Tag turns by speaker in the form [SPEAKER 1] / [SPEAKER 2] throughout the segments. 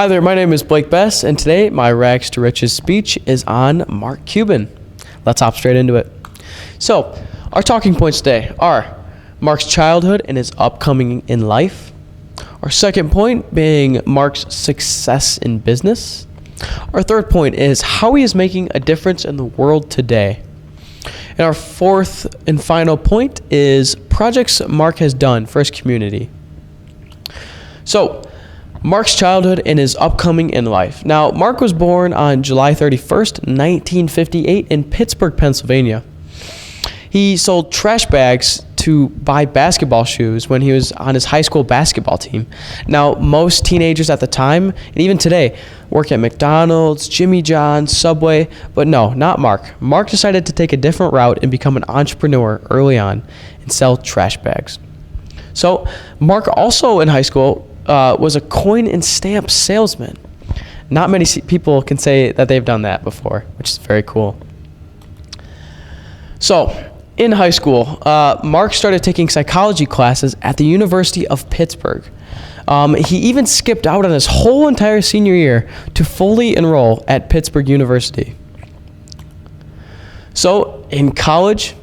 [SPEAKER 1] Hi there, my name is Blake Bess, and today my Rags to Riches speech is on Mark Cuban. Let's hop straight into it. So, our talking points today are Mark's childhood and his upcoming in life. Our second point being Mark's success in business. Our third point is how he is making a difference in the world today. And our fourth and final point is projects Mark has done for his community. So, Mark's childhood and his upcoming in life. Now, Mark was born on July 31st, 1958 in Pittsburgh, Pennsylvania. He sold trash bags to buy basketball shoes when he was on his high school basketball team. Now, most teenagers at the time, and even today, work at McDonald's, Jimmy John's, Subway, but no, not Mark. Mark decided to take a different route and become an entrepreneur early on and sell trash bags. So, Mark also in high school was a coin and stamp salesman. Not many people can say that they've done that before, which is very cool. So, in high school, Mark started taking psychology classes at the University of Pittsburgh. He even skipped out on his whole entire senior year to fully enroll at Pittsburgh University. So, in college,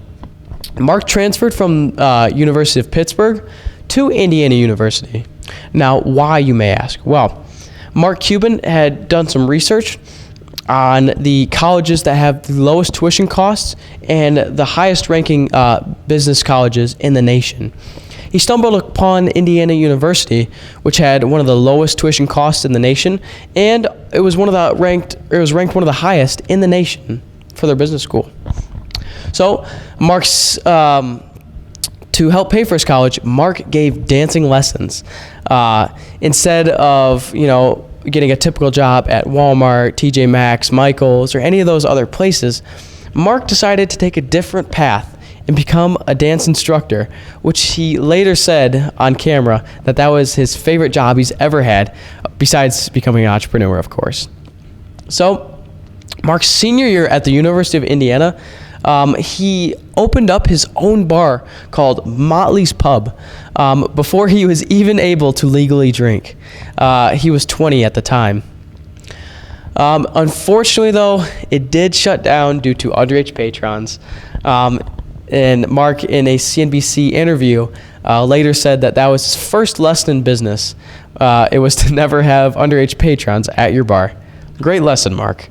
[SPEAKER 1] Mark transferred from University of Pittsburgh to Indiana University. Now, why, you may ask? Well, Mark Cuban had done some research on the colleges that have the lowest tuition costs and the highest ranking business colleges in the nation. He stumbled upon Indiana University, which had one of the lowest tuition costs in the nation, and it was ranked one of the highest in the nation for their business school. So, Mark's to help pay for his college, Mark gave dancing lessons. Instead of, getting a typical job at Walmart, TJ Maxx, Michael's, or any of those other places, Mark decided to take a different path and become a dance instructor, which he later said on camera that was his favorite job he's ever had, besides becoming an entrepreneur, of course. So, Mark's senior year at the University of Indiana, he opened up his own bar called Motley's Pub before he was even able to legally drink. He was 20 at the time. Unfortunately, though, it did shut down due to underage patrons. And Mark, in a CNBC interview, later said that was his first lesson in business. It was to never have underage patrons at your bar. Great lesson, Mark.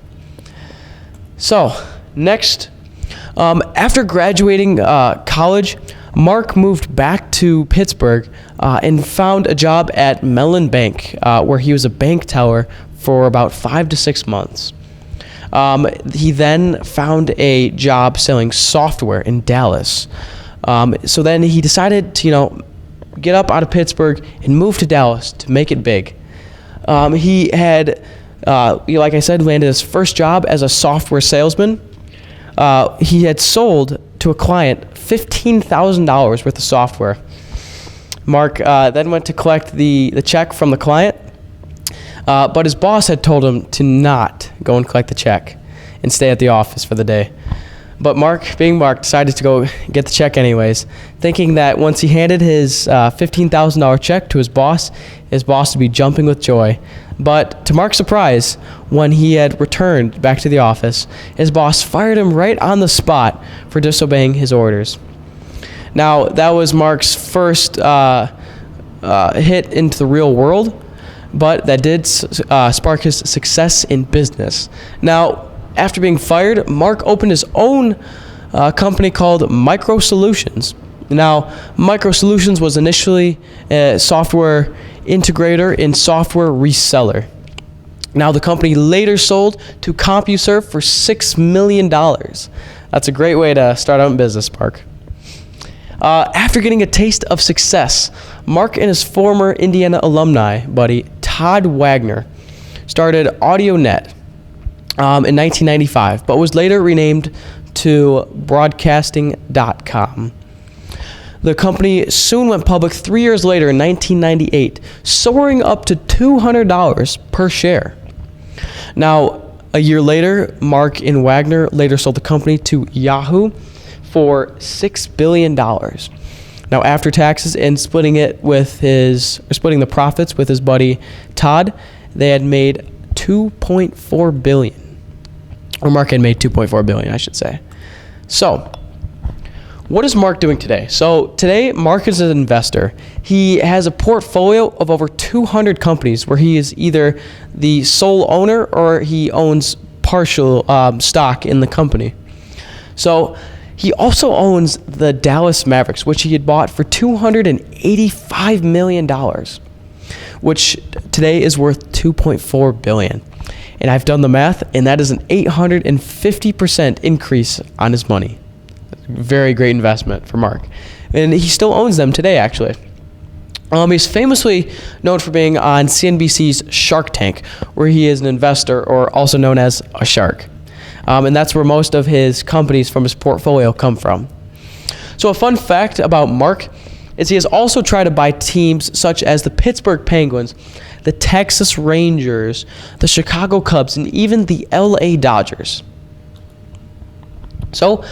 [SPEAKER 1] So, next, after graduating college, Mark moved back to Pittsburgh and found a job at Mellon Bank, where he was a bank teller for about 5 to 6 months. He then found a job selling software in Dallas. So then he decided to, get up out of Pittsburgh and move to Dallas to make it big. He had, like I said, landed his first job as a software salesman. He had sold to a client $15,000 worth of software. Mark then went to collect the check from the client, but his boss had told him to not go and collect the check and stay at the office for the day. But Mark, being Mark, decided to go get the check anyways, thinking that once he handed his $15,000 check to his boss would be jumping with joy. But to Mark's surprise, when he had returned back to the office, his boss fired him right on the spot for disobeying his orders. Now, that was Mark's first hit into the real world, but that did spark his success in business. Now, after being fired, Mark opened his own company called Micro Solutions. Now, Micro Solutions was initially a software integrator and software reseller. Now, the company later sold to CompuServe for $6 million. That's a great way to start out in business, Mark. After getting a taste of success, Mark and his former Indiana alumni buddy, Todd Wagner, started AudioNet in 1995, but was later renamed to Broadcasting.com. The company soon went public 3 years later in 1998, soaring up to $200 per share. Now, a year later, Mark and Wagner later sold the company to Yahoo for $6 billion. Now, after taxes and splitting the profits with his buddy Todd, they had made $2.4 billion. Or Mark had made $2.4 billion, I should say. So, what is Mark doing today? So today, Mark is an investor. He has a portfolio of over 200 companies where he is either the sole owner or he owns partial stock in the company. So he also owns the Dallas Mavericks, which he had bought for $285 million, which today is worth $2.4 billion. And I've done the math, and that is an 850% increase on his money. Very great investment for Mark. And he still owns them today, actually. He's famously known for being on CNBC's Shark Tank, where he is an investor, or also known as a shark. And that's where most of his companies from his portfolio come from. So a fun fact about Mark is he has also tried to buy teams such as the Pittsburgh Penguins, the Texas Rangers, the Chicago Cubs, and even the LA Dodgers. So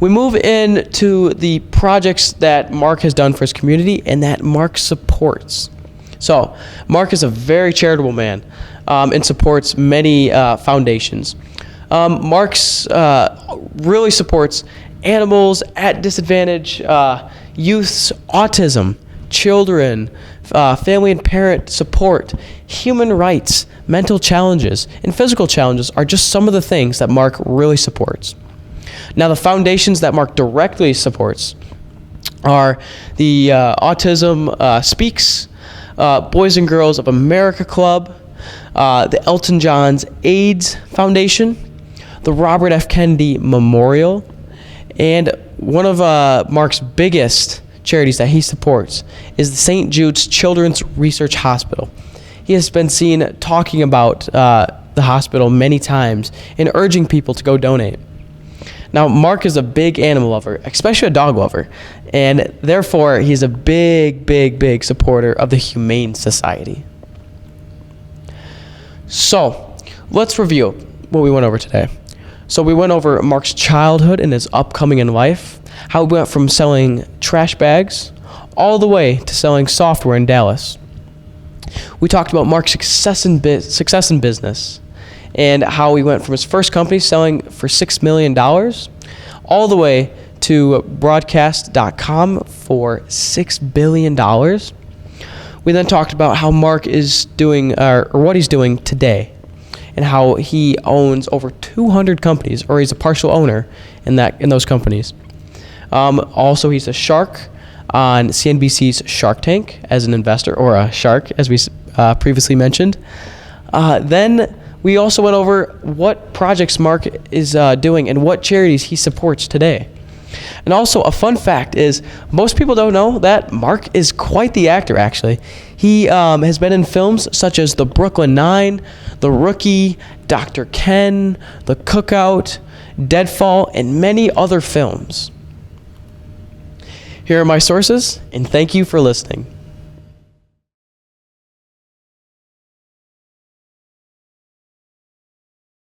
[SPEAKER 1] we move into the projects that Mark has done for his community and that Mark supports. So Mark is a very charitable man and supports many foundations. Mark's really supports animals at disadvantage, youth's autism, children, family and parent support, human rights, mental challenges, and physical challenges are just some of the things that Mark really supports. Now, the foundations that Mark directly supports are the Autism Speaks, Boys and Girls of America Club, the Elton John's AIDS Foundation, the Robert F. Kennedy Memorial, and one of Mark's biggest charities that he supports is the St. Jude's Children's Research Hospital. He has been seen talking about the hospital many times and urging people to go donate. Now, Mark is a big animal lover, especially a dog lover, and therefore he's a big supporter of the Humane Society. So, let's review what we went over today. So we went over Mark's childhood and his upcoming in life, how he went from selling trash bags all the way to selling software in Dallas. We talked about Mark's success in business, and how he went from his first company selling for $6 million all the way to broadcast.com for $6 billion. We then talked about how Mark is doing, or what he's doing today, and how he owns over 200 companies, or he's a partial owner in those companies. Also, he's a shark on CNBC's Shark Tank as an investor, or a shark, as we previously mentioned. Then we also went over what projects Mark is doing and what charities he supports today. And also, a fun fact is most people don't know that Mark is quite the actor, actually. He has been in films such as The Brooklyn Nine, The Rookie, Dr. Ken, The Cookout, Deadfall, and many other films. Here are my sources, and thank you for listening.